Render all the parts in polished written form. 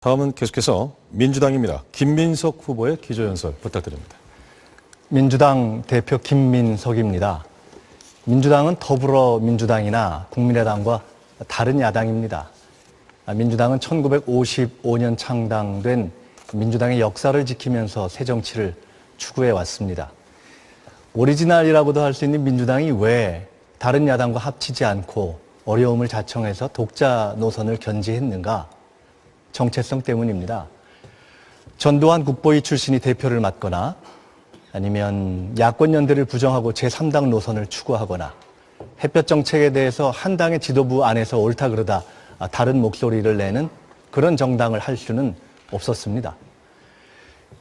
다음은 계속해서 민주당입니다. 김민석 후보의 기조연설 부탁드립니다. 민주당 대표 김민석입니다. 민주당은 더불어민주당이나 국민의당과 다른 야당입니다. 민주당은 1955년 창당된 민주당의 역사를 지키면서 새 정치를 추구해 왔습니다. 오리지널이라고도 할 수 있는 민주당이 왜 다른 야당과 합치지 않고 어려움을 자청해서 독자 노선을 견지했는가? 정체성 때문입니다. 전두환 국보위 출신이 대표를 맡거나 아니면 야권 연대를 부정하고 제3당 노선을 추구하거나 햇볕 정책에 대해서 한 당의 지도부 안에서 옳다 그러다 다른 목소리를 내는 그런 정당을 할 수는 없었습니다.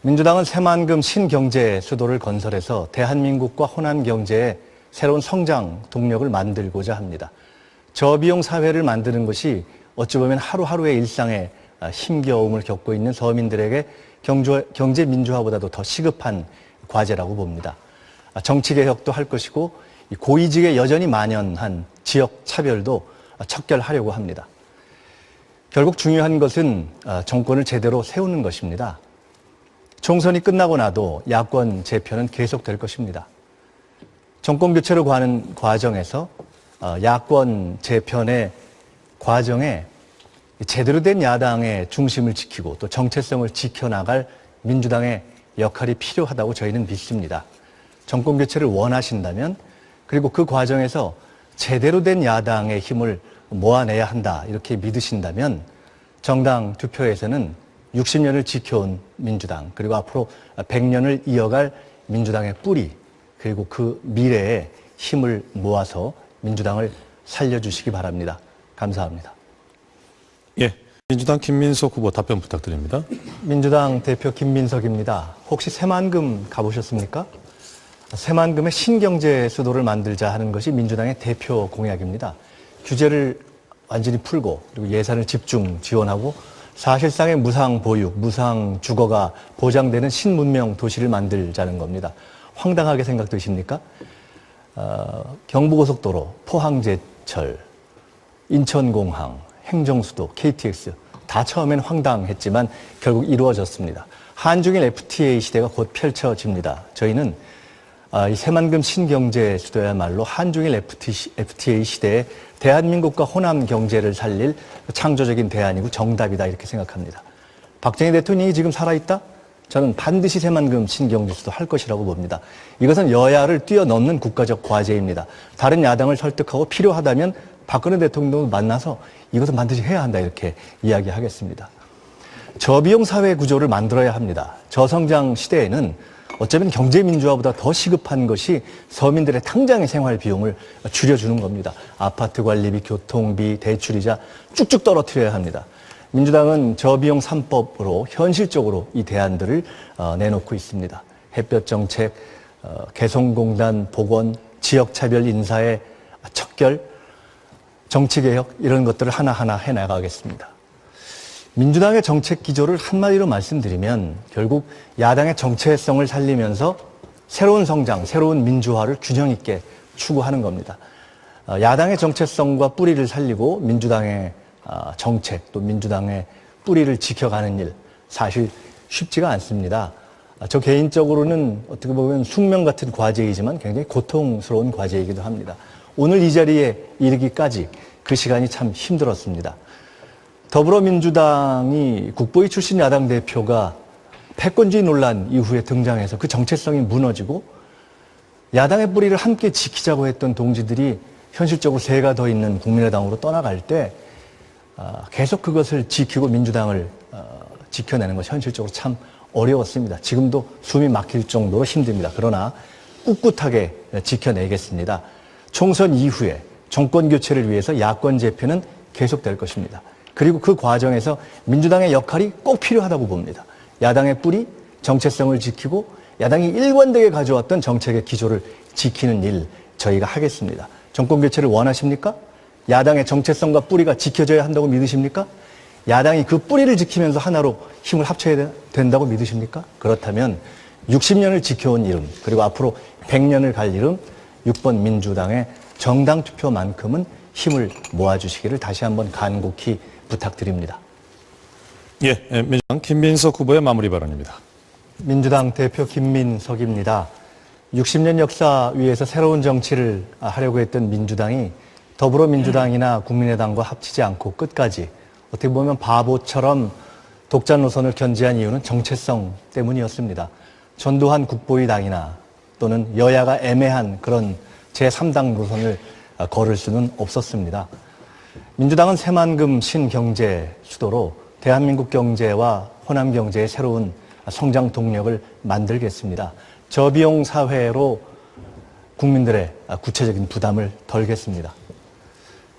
민주당은 새만금 신경제 수도를 건설해서 대한민국과 호남 경제에 새로운 성장 동력을 만들고자 합니다. 저비용 사회를 만드는 것이 어찌 보면 하루하루의 일상에 힘겨움을 겪고 있는 서민들에게 경제 민주화보다도 더 시급한 과제라고 봅니다. 정치개혁도 할 것이고 고위직에 여전히 만연한 지역 차별도 척결하려고 합니다. 결국 중요한 것은 정권을 제대로 세우는 것입니다. 총선이 끝나고 나도 야권 재편은 계속될 것입니다. 정권 교체로 가는 과정에서 야권 재편의 과정에 제대로 된 야당의 중심을 지키고 또 정체성을 지켜나갈 민주당의 역할이 필요하다고 저희는 믿습니다. 정권 교체를 원하신다면 그리고 그 과정에서 제대로 된 야당의 힘을 모아내야 한다 이렇게 믿으신다면 정당 투표에서는 60년을 지켜온 민주당 그리고 앞으로 100년을 이어갈 민주당의 뿌리 그리고 그 미래에 힘을 모아서 민주당을 살려주시기 바랍니다. 감사합니다. 예, 민주당 김민석 후보 답변 부탁드립니다. 민주당 대표 김민석입니다. 혹시 새만금 가보셨습니까? 새만금의 신경제 수도를 만들자 하는 것이 민주당의 대표 공약입니다. 규제를 완전히 풀고 그리고 예산을 집중 지원하고 사실상의 무상 보육, 무상 주거가 보장되는 신문명 도시를 만들자는 겁니다. 황당하게 생각되십니까? 경부고속도로, 포항제철, 인천공항, 행정수도, KTX 다 처음엔 황당했지만 결국 이루어졌습니다. 한중일 FTA 시대가 곧 펼쳐집니다. 저희는 이 새만금 신경제 수도야말로 한중일 FTA 시대에 대한민국과 호남 경제를 살릴 창조적인 대안이고 정답이다 이렇게 생각합니다. 박정희 대통령이 지금 살아있다? 저는 반드시 새만금 신경제 수도 할 것이라고 봅니다. 이것은 여야를 뛰어넘는 국가적 과제입니다. 다른 야당을 설득하고 필요하다면 박근혜 대통령도 만나서 이것은 반드시 해야 한다 이렇게 이야기하겠습니다. 저비용 사회 구조를 만들어야 합니다. 저성장 시대에는 어쩌면 경제민주화보다 더 시급한 것이 서민들의 당장의 생활 비용을 줄여주는 겁니다. 아파트 관리비, 교통비, 대출이자 쭉쭉 떨어뜨려야 합니다. 민주당은 저비용 3법으로 현실적으로 이 대안들을 내놓고 있습니다. 햇볕 정책, 개성공단 복원, 지역차별 인사의 척결, 정치개혁 이런 것들을 하나하나 해나가겠습니다. 민주당의 정책 기조를 한마디로 말씀드리면 결국 야당의 정체성을 살리면서 새로운 성장, 새로운 민주화를 균형 있게 추구하는 겁니다. 야당의 정체성과 뿌리를 살리고 민주당의 정책 또 민주당의 뿌리를 지켜가는 일 사실 쉽지가 않습니다. 저 개인적으로는 어떻게 보면 숙명 같은 과제이지만 굉장히 고통스러운 과제이기도 합니다. 오늘 이 자리에 이르기까지 그 시간이 참 힘들었습니다. 더불어민주당이 국보위 출신 야당 대표가 패권주의 논란 이후에 등장해서 그 정체성이 무너지고 야당의 뿌리를 함께 지키자고 했던 동지들이 현실적으로 세가 더 있는 국민의당으로 떠나갈 때 계속 그것을 지키고 민주당을 지켜내는 것이 현실적으로 참 어려웠습니다. 지금도 숨이 막힐 정도로 힘듭니다. 그러나 꿋꿋하게 지켜내겠습니다. 총선 이후에 정권 교체를 위해서 야권 재편은 계속될 것입니다. 그리고 그 과정에서 민주당의 역할이 꼭 필요하다고 봅니다. 야당의 뿌리, 정체성을 지키고 야당이 일관되게 가져왔던 정책의 기조를 지키는 일 저희가 하겠습니다. 정권 교체를 원하십니까? 야당의 정체성과 뿌리가 지켜져야 한다고 믿으십니까? 야당이 그 뿌리를 지키면서 하나로 힘을 합쳐야 된다고 믿으십니까? 그렇다면 60년을 지켜온 이름 그리고 앞으로 100년을 갈 이름 6번 민주당의 정당 투표만큼은 힘을 모아주시기를 다시 한번 간곡히 부탁드립니다. 민주당 김민석 후보의 마무리 발언입니다. 민주당 대표 김민석입니다. 60년 역사 위에서 새로운 정치를 하려고 했던 민주당이 더불어민주당이나 국민의당과 합치지 않고 끝까지 어떻게 보면 바보처럼 독자 노선을 견지한 이유는 정체성 때문이었습니다. 전두환 국보의 당이나 또는 여야가 애매한 그런 제3당 노선을 걸을 수는 없었습니다. 민주당은 새만금 신경제 수도로 대한민국 경제와 호남 경제의 새로운 성장 동력을 만들겠습니다. 저비용 사회로 국민들의 구체적인 부담을 덜겠습니다.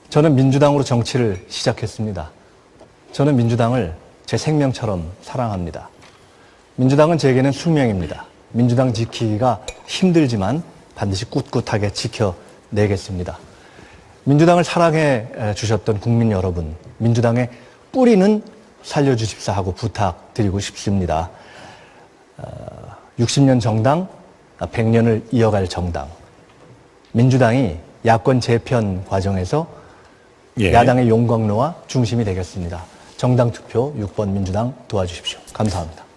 저는 민주당으로 정치를 시작했습니다. 저는 민주당을 제 생명처럼 사랑합니다. 민주당은 제게는 숙명입니다. 민주당 지키기가 힘들지만 반드시 꿋꿋하게 지켜내겠습니다. 민주당을 사랑해 주셨던 국민 여러분, 민주당의 뿌리는 살려주십사 하고 부탁드리고 싶습니다. 60년 정당, 100년을 이어갈 정당. 민주당이 야권 재편 과정에서 야당의 용광로와 중심이 되겠습니다. 정당 투표 6번 민주당 도와주십시오. 감사합니다.